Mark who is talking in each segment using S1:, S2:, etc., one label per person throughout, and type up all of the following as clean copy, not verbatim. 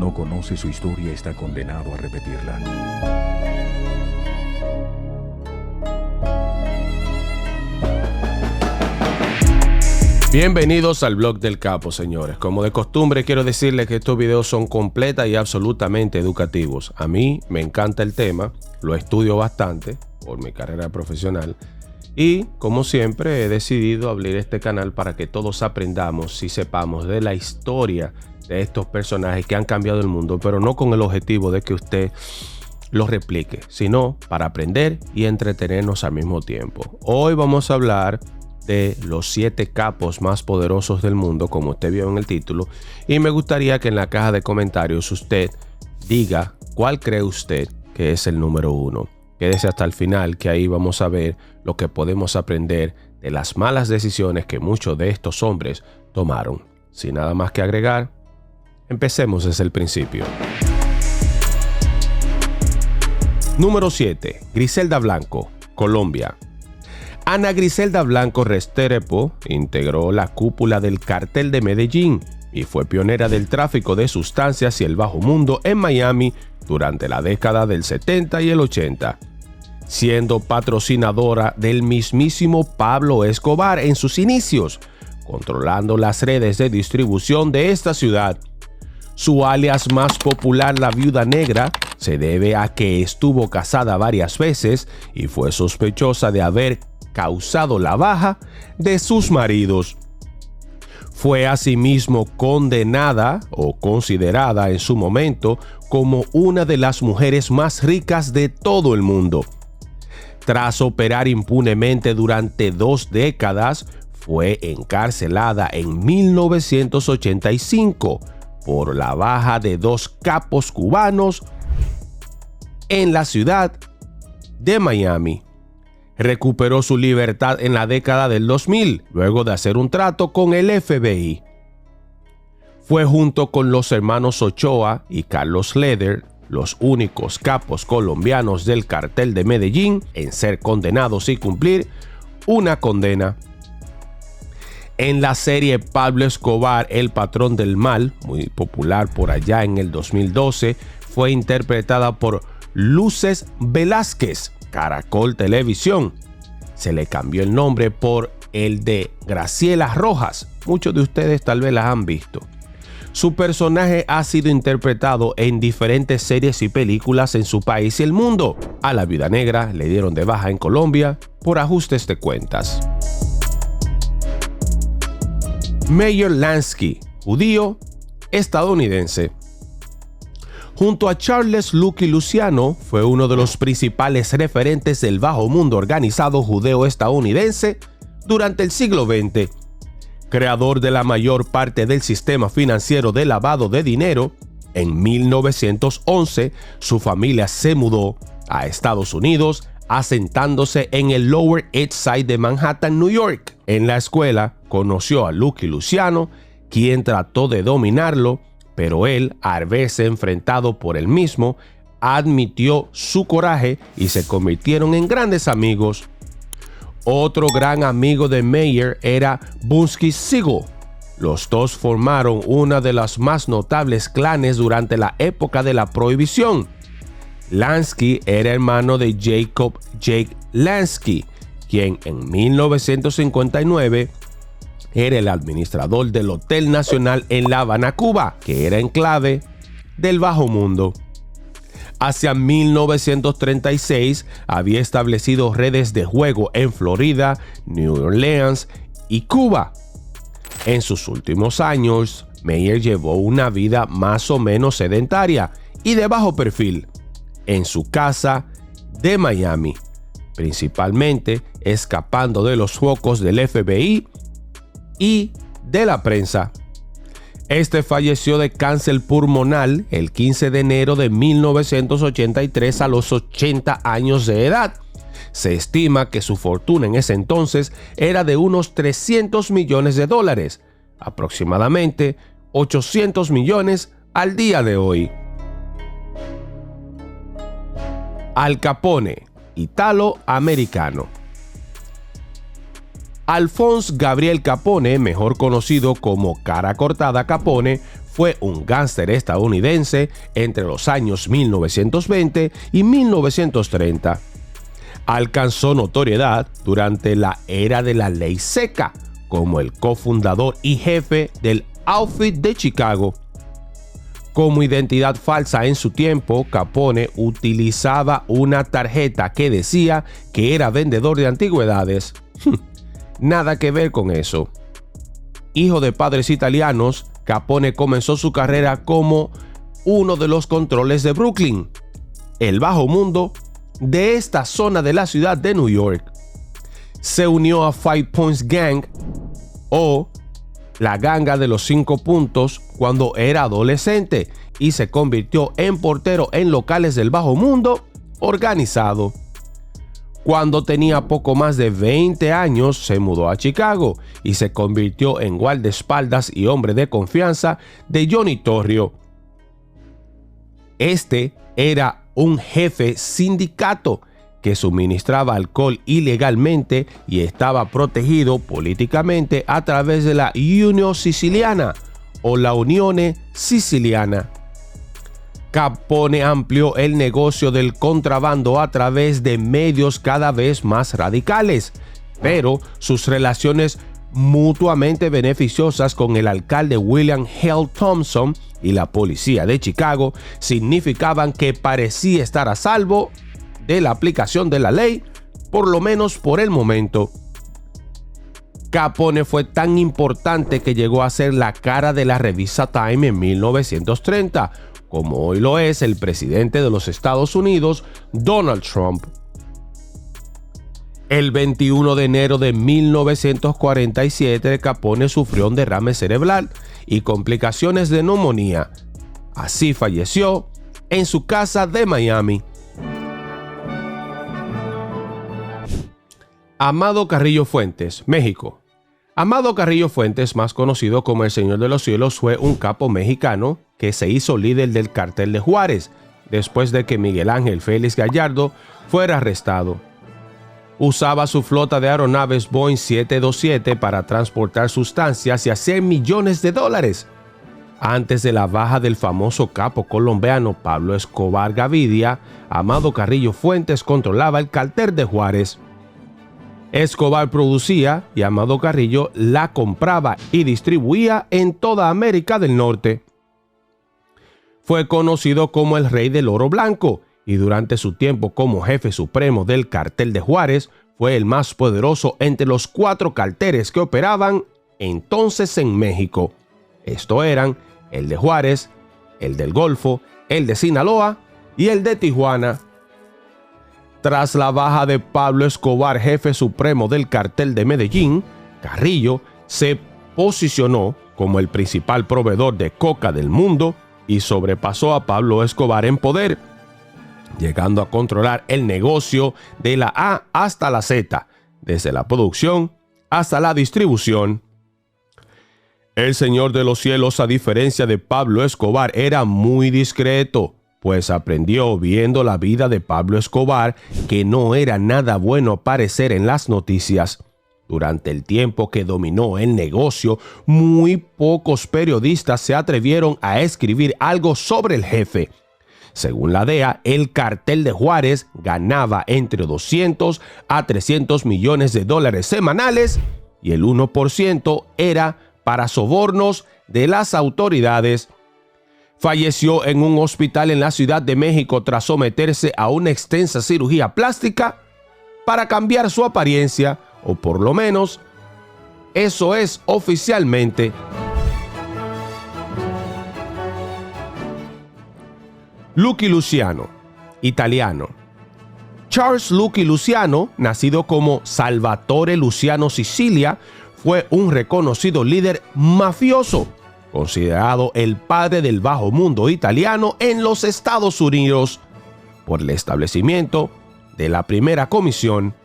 S1: no conoce su historia está condenado a repetirla.
S2: Bienvenidos al blog del Capo, señores. Como de costumbre, quiero decirles que estos videos son completa y absolutamente educativos. A mí me encanta el tema, lo estudio bastante por mi carrera profesional y, como siempre, he decidido abrir este canal para que todos aprendamos y sepamos de la historia de estos personajes que han cambiado el mundo, pero no con el objetivo de que usted los replique, sino para aprender y entretenernos al mismo tiempo. Hoy vamos a hablar de los 7 capos más poderosos del mundo, como usted vio en el título, y me gustaría que en la caja de comentarios usted diga cuál cree usted que es el número 1. Quédese hasta el final, que ahí vamos a ver lo que podemos aprender de las malas decisiones que muchos de estos hombres tomaron. Sin nada más que agregar, empecemos desde el principio. Número 7. Griselda Blanco, Colombia. Ana Griselda Blanco Restrepo integró la cúpula del Cartel de Medellín y fue pionera del tráfico de sustancias y el bajo mundo en Miami durante la década del 70 y el 80, siendo patrocinadora del mismísimo Pablo Escobar en sus inicios, controlando las redes de distribución de esta ciudad. Su alias más popular, la Viuda Negra, se debe a que estuvo casada varias veces y fue sospechosa de haber causado la baja de sus maridos. Fue asimismo condenada o considerada en su momento como una de las mujeres más ricas de todo el mundo. Tras operar impunemente durante 2 décadas, fue encarcelada en 1985 por la baja de 2 capos cubanos en la ciudad de Miami. Recuperó su libertad en la década del 2000, luego de hacer un trato con el FBI. Fue junto con los hermanos Ochoa y Carlos Leder los únicos capos colombianos del Cartel de Medellín en ser condenados y cumplir una condena. En la serie Pablo Escobar, el patrón del mal, muy popular por allá en el 2012, fue interpretada por Luces Velázquez, Caracol Televisión. Se le cambió el nombre por el de Graciela Rojas. Muchos de ustedes tal vez la han visto. Su personaje ha sido interpretado en diferentes series y películas en su país y el mundo. A la Viuda Negra le dieron de baja en Colombia por ajustes de cuentas. Meyer Lansky, judío estadounidense. Junto a Charles Lucky Luciano, fue uno de los principales referentes del bajo mundo organizado judeo-estadounidense durante el siglo XX. Creador de la mayor parte del sistema financiero de lavado de dinero, en 1911 su familia se mudó a Estados Unidos, asentándose en el Lower East Side de Manhattan, New York. En la escuela conoció a Lucky Luciano, quien trató de dominarlo, pero él, al verse enfrentado por él mismo, admitió su coraje y se convirtieron en grandes amigos. Otro gran amigo de Meyer era Bunsky Siegel. Los dos formaron una de las más notables clanes durante la época de la Prohibición. Lansky era hermano de Jacob Jake Lansky, quien en 1959 era el administrador del Hotel Nacional en La Habana, Cuba, que era enclave del bajo mundo. Hacia 1936 había establecido redes de juego en Florida, New Orleans y Cuba. En sus últimos años, Meyer llevó una vida más o menos sedentaria y de bajo perfil en su casa de Miami, principalmente escapando de los focos del FBI y de la prensa. Este falleció de cáncer pulmonar el 15 de enero de 1983 a los 80 años de edad. Se estima que su fortuna en ese entonces era de unos $300 millones, aproximadamente 800 millones al día de hoy. Al Capone, italo-americano. Alphonse Gabriel Capone, mejor conocido como Cara Cortada Capone, fue un gángster estadounidense entre los años 1920 y 1930. Alcanzó notoriedad durante la era de la ley seca como el cofundador y jefe del Outfit de Chicago. Como identidad falsa en su tiempo, Capone utilizaba una tarjeta que decía que era vendedor de antigüedades. Nada que ver con eso. Hijo de padres italianos, Capone comenzó su carrera como uno de los controles de Brooklyn, el bajo mundo de esta zona de la ciudad de New York. Se unió a Five Points Gang o la ganga de los 5 puntos cuando era adolescente y se convirtió en portero en locales del bajo mundo organizado. Cuando tenía poco más de 20 años se mudó a Chicago y se convirtió en guardaespaldas y hombre de confianza de Johnny Torrio. Este era un jefe sindicato que suministraba alcohol ilegalmente y estaba protegido políticamente a través de la Unione Siciliana o la Unione Siciliana. Capone amplió el negocio del contrabando a través de medios cada vez más radicales, pero sus relaciones mutuamente beneficiosas con el alcalde William Hale Thompson y la policía de Chicago significaban que parecía estar a salvo de la aplicación de la ley, por lo menos por el momento. Capone fue tan importante que llegó a ser la cara de la revista Time en 1930, como hoy lo es el presidente de los Estados Unidos, Donald Trump. El 21 de enero de 1947, Capone sufrió un derrame cerebral y complicaciones de neumonía. Así falleció en su casa de Miami. Amado Carrillo Fuentes, México. Amado Carrillo Fuentes, más conocido como el Señor de los Cielos, fue un capo mexicano que se hizo líder del Cartel de Juárez después de que Miguel Ángel Félix Gallardo fuera arrestado. Usaba su flota de aeronaves Boeing 727 para transportar sustancias y hacer millones de dólares. Antes de la baja del famoso capo colombiano Pablo Escobar Gavidia, Amado Carrillo Fuentes controlaba el Cartel de Juárez. Escobar producía y Amado Carrillo la compraba y distribuía en toda América del Norte. Fue conocido como el Rey del Oro Blanco y durante su tiempo como jefe supremo del Cartel de Juárez fue el más poderoso entre los 4 carteles que operaban entonces en México. Estos eran el de Juárez, el del Golfo, el de Sinaloa y el de Tijuana. Tras la baja de Pablo Escobar, jefe supremo del Cartel de Medellín, Carrillo se posicionó como el principal proveedor de coca del mundo y sobrepasó a Pablo Escobar en poder, llegando a controlar el negocio de la A hasta la Z, desde la producción hasta la distribución. El Señor de los Cielos, a diferencia de Pablo Escobar, era muy discreto, pues aprendió viendo la vida de Pablo Escobar que no era nada bueno aparecer en las noticias. Durante el tiempo que dominó el negocio, muy pocos periodistas se atrevieron a escribir algo sobre el jefe. Según la DEA, el Cartel de Juárez ganaba entre 200 a 300 millones de dólares semanales y el 1% era para sobornos de las autoridades. Falleció en un hospital en la Ciudad de México tras someterse a una extensa cirugía plástica para cambiar su apariencia, o por lo menos eso es oficialmente. Lucky Luciano, italiano. Charles Lucky Luciano, nacido como Salvatore Luciano Sicilia, fue un reconocido líder mafioso, considerado el padre del bajo mundo italiano en los Estados Unidos, por el establecimiento de la primera comisión.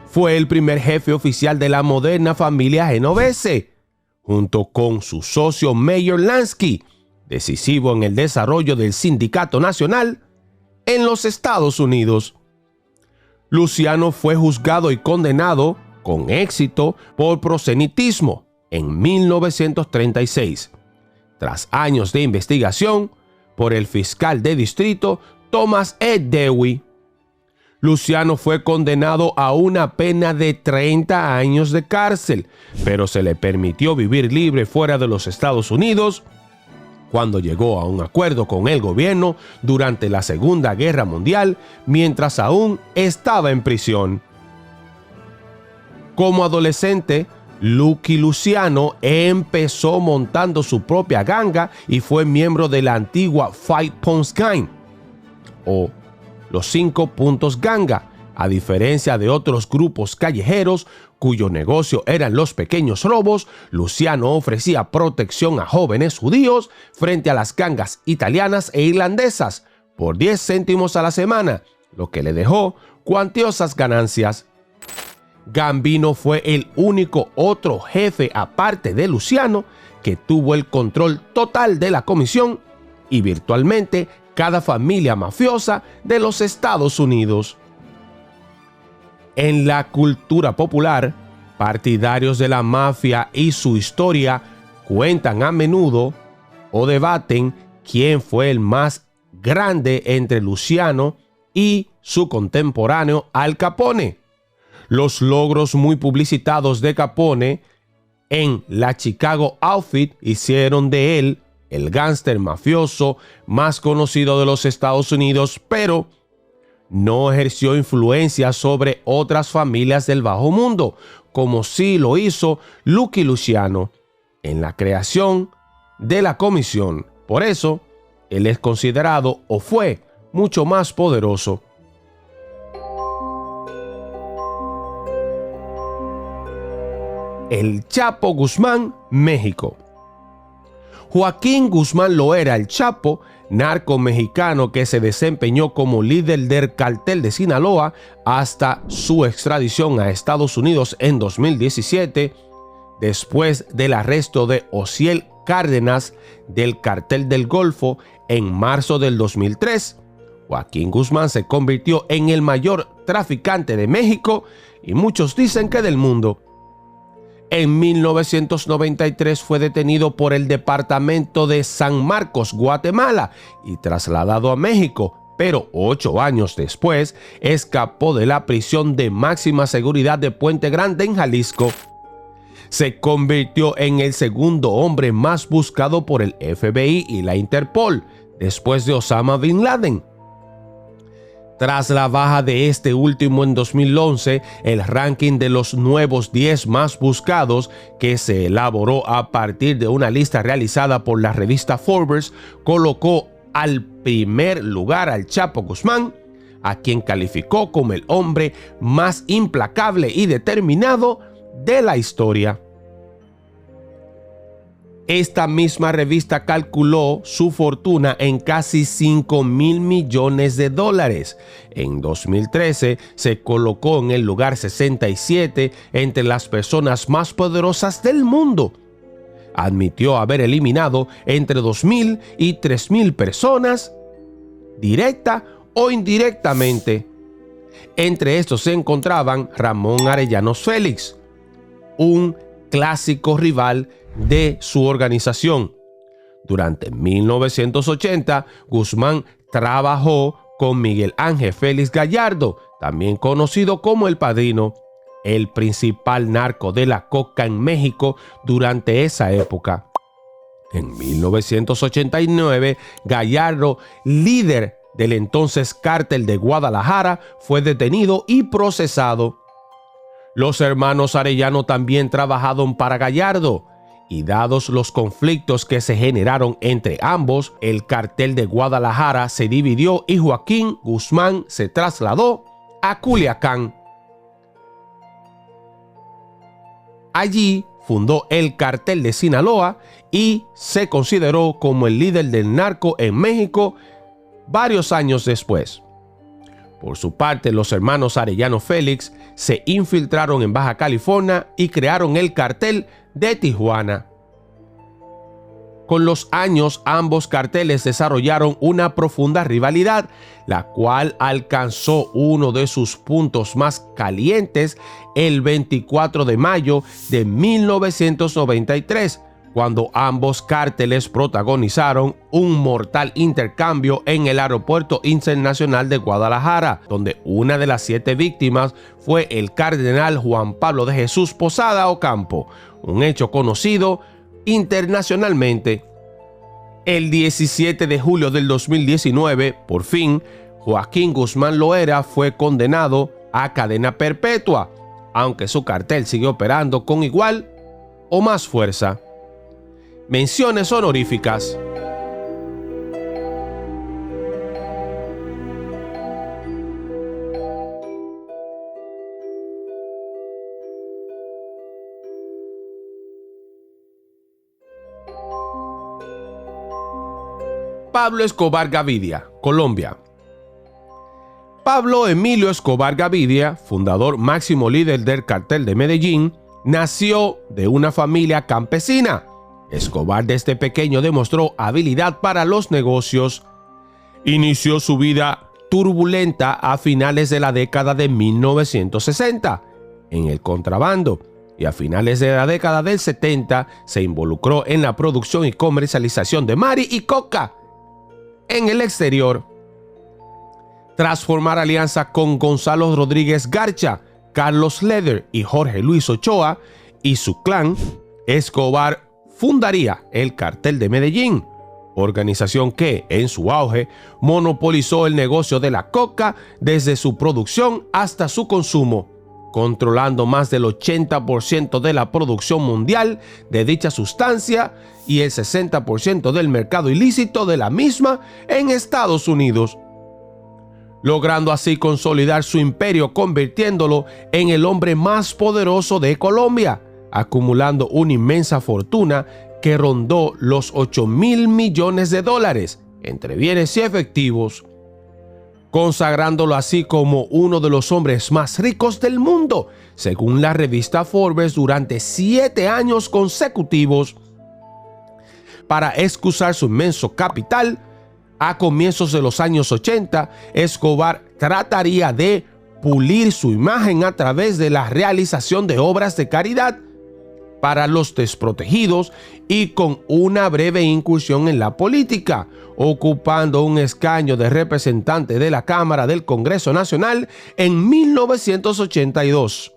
S2: Fue el primer jefe oficial de la moderna familia genovese, junto con su socio Meyer Lansky, decisivo en el desarrollo del Sindicato Nacional en los Estados Unidos. Luciano fue juzgado y condenado con éxito por prosenitismo en 1936. Tras años de investigación por el fiscal de distrito Thomas E. Dewey, Luciano fue condenado a una pena de 30 años de cárcel, pero se le permitió vivir libre fuera de los Estados Unidos cuando llegó a un acuerdo con el gobierno durante la Segunda Guerra Mundial, mientras aún estaba en prisión. Como adolescente, Lucky Luciano empezó montando su propia ganga y fue miembro de la antigua Five Points Gang, o los 5 puntos ganga, a diferencia de otros grupos callejeros cuyo negocio eran los pequeños robos. Luciano ofrecía protección a jóvenes judíos frente a las gangas italianas e irlandesas por 10 céntimos a la semana, lo que le dejó cuantiosas ganancias. Gambino fue el único otro jefe aparte de Luciano que tuvo el control total de la comisión y virtualmente cada familia mafiosa de los Estados Unidos. En la cultura popular, partidarios de la mafia y su historia cuentan a menudo o debaten quién fue el más grande entre Luciano y su contemporáneo Al Capone. Los logros muy publicitados de Capone en la Chicago Outfit hicieron de él el gángster mafioso más conocido de los Estados Unidos, pero no ejerció influencia sobre otras familias del bajo mundo, como sí lo hizo Lucky Luciano en la creación de la comisión. Por eso, él es considerado o fue mucho más poderoso. El Chapo Guzmán, México. Joaquín Guzmán Loera el Chapo, narco mexicano que se desempeñó como líder del cartel de Sinaloa hasta su extradición a Estados Unidos en 2017, después del arresto de Osiel Cárdenas del cartel del Golfo en marzo del 2003. Joaquín Guzmán se convirtió en el mayor traficante de México y muchos dicen que del mundo. En 1993 fue detenido por el departamento de San Marcos, Guatemala, y trasladado a México, pero 8 años después escapó de la prisión de máxima seguridad de Puente Grande en Jalisco. Se convirtió en el segundo hombre más buscado por el FBI y la Interpol, después de Osama Bin Laden. Tras la baja de este último en 2011, el ranking de los nuevos 10 más buscados, que se elaboró a partir de una lista realizada por la revista Forbes, colocó al primer lugar al Chapo Guzmán, a quien calificó como el hombre más implacable y determinado de la historia. Esta misma revista calculó su fortuna en casi $5,000 millones. En 2013 se colocó en el lugar 67 entre las personas más poderosas del mundo. Admitió haber eliminado entre 2,000 y 3,000 personas, directa o indirectamente. Entre estos se encontraban Ramón Arellanos Félix, un clásico rival de su organización. Durante 1980, Guzmán trabajó con Miguel Ángel Félix Gallardo, también conocido como El Padrino, el principal narco de la coca en México durante esa época. En 1989, Gallardo, líder del entonces cártel de Guadalajara, fue detenido y procesado. Los hermanos Arellano también trabajaron para Gallardo, y dados los conflictos que se generaron entre ambos, el cartel de Guadalajara se dividió y Joaquín Guzmán se trasladó a Culiacán. Allí fundó el cartel de Sinaloa y se consideró como el líder del narco en México varios años después. Por su parte, los hermanos Arellano Félix se infiltraron en Baja California y crearon el cartel de Tijuana. Con los años, ambos carteles desarrollaron una profunda rivalidad, la cual alcanzó uno de sus puntos más calientes el 24 de mayo de 1993, cuando ambos cárteles protagonizaron un mortal intercambio en el Aeropuerto Internacional de Guadalajara, donde una de las 7 víctimas fue el cardenal Juan Pablo de Jesús Posada Ocampo, un hecho conocido internacionalmente. El 17 de julio del 2019, por fin, Joaquín Guzmán Loera fue condenado a cadena perpetua, aunque su cartel sigue operando con igual o más fuerza. Menciones honoríficas. Pablo Escobar Gavidia, Colombia. Pablo Emilio Escobar Gavidia, fundador máximo líder del cartel de Medellín, nació de una familia campesina. Escobar desde pequeño demostró habilidad para los negocios. Inició su vida turbulenta a finales de la década de 1960 en el contrabando y a finales de la década del 70 se involucró en la producción y comercialización de mari y coca en el exterior. Tras formar alianza con Gonzalo Rodríguez Garcha, Carlos Leder y Jorge Luis Ochoa y su clan, Escobar fundaría el Cartel de Medellín, organización que, en su auge, monopolizó el negocio de la coca desde su producción hasta su consumo, controlando más del 80% de la producción mundial de dicha sustancia y el 60% del mercado ilícito de la misma en Estados Unidos, logrando así consolidar su imperio, convirtiéndolo en el hombre más poderoso de Colombia, acumulando una inmensa fortuna que rondó los $8.000 millones entre bienes y efectivos, consagrándolo así como uno de los hombres más ricos del mundo, según la revista Forbes, durante 7 años consecutivos. Para excusar su inmenso capital, a comienzos de los años 80, Escobar trataría de pulir su imagen a través de la realización de obras de caridad para los desprotegidos y con una breve incursión en la política, ocupando un escaño de representante de la Cámara del Congreso Nacional en 1982.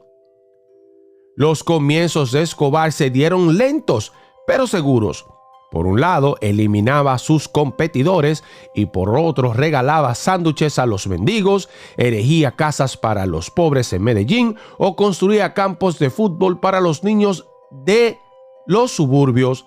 S2: Los comienzos de Escobar se dieron lentos, pero seguros. Por un lado, eliminaba a sus competidores y por otro regalaba sándwiches a los mendigos, erigía casas para los pobres en Medellín o construía campos de fútbol para los niños de los suburbios,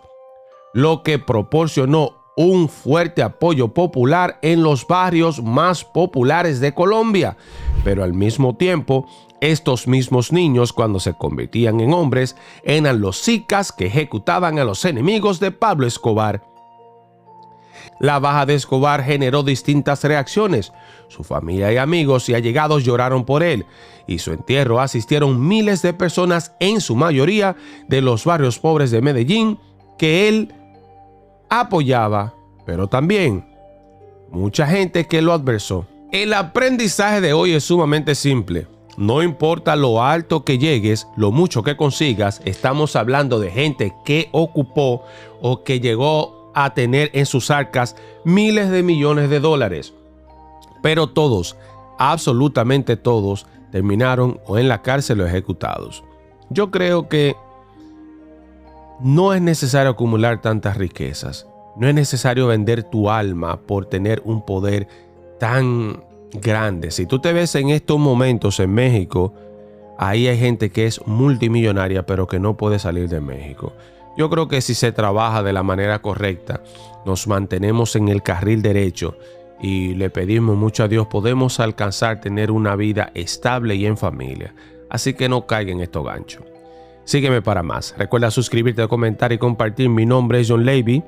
S2: lo que proporcionó un fuerte apoyo popular en los barrios más populares de Colombia. Pero al mismo tiempo, estos mismos niños, cuando se convertían en hombres, eran los sicas que ejecutaban a los enemigos de Pablo Escobar. La baja de Escobar generó distintas reacciones. Su familia y amigos y allegados lloraron por él, y su entierro asistieron miles de personas, en su mayoría de los barrios pobres de Medellín, que él apoyaba, pero también mucha gente que lo adversó. El aprendizaje de hoy es sumamente simple. No importa lo alto que llegues, lo mucho que consigas, estamos hablando de gente que ocupó o que llegó a tener en sus arcas miles de millones de dólares. Pero todos, absolutamente todos, terminaron o en la cárcel o ejecutados. Yo creo que no es necesario acumular tantas riquezas. No es necesario vender tu alma por tener un poder tan grande. Si tú te ves en estos momentos en México, ahí hay gente que es multimillonaria pero que no puede salir de México. Yo creo que si se trabaja de la manera correcta, nos mantenemos en el carril derecho y le pedimos mucho a Dios, podemos alcanzar tener una vida estable y en familia. Así que no caigan en estos ganchos. Sígueme para más. Recuerda suscribirte, comentar y compartir. Mi nombre es John Levy.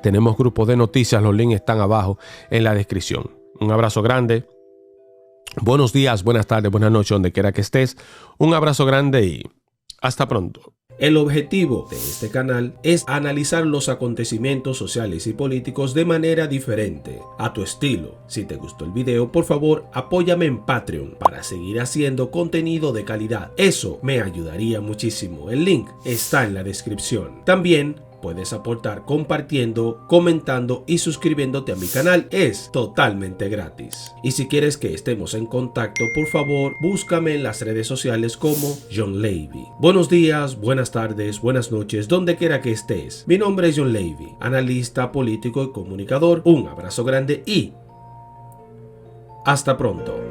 S2: Tenemos grupos de noticias, los links están abajo en la descripción. Un abrazo grande. Buenos días, buenas tardes, buenas noches, donde quiera que estés. Un abrazo grande y hasta pronto. El objetivo de este canal es analizar los acontecimientos sociales y políticos de manera diferente, a tu estilo. Si te gustó el video, por favor, apóyame en Patreon para seguir haciendo contenido de calidad. Eso me ayudaría muchísimo. El link está en la descripción. También puedes aportar compartiendo, comentando y suscribiéndote a mi canal. Es totalmente gratis. Y si quieres que estemos en contacto, por favor, búscame en las redes sociales como John Levy. Buenos días, buenas tardes, buenas noches, donde quiera que estés. Mi nombre es John Levy, analista político y comunicador. Un abrazo grande y hasta pronto.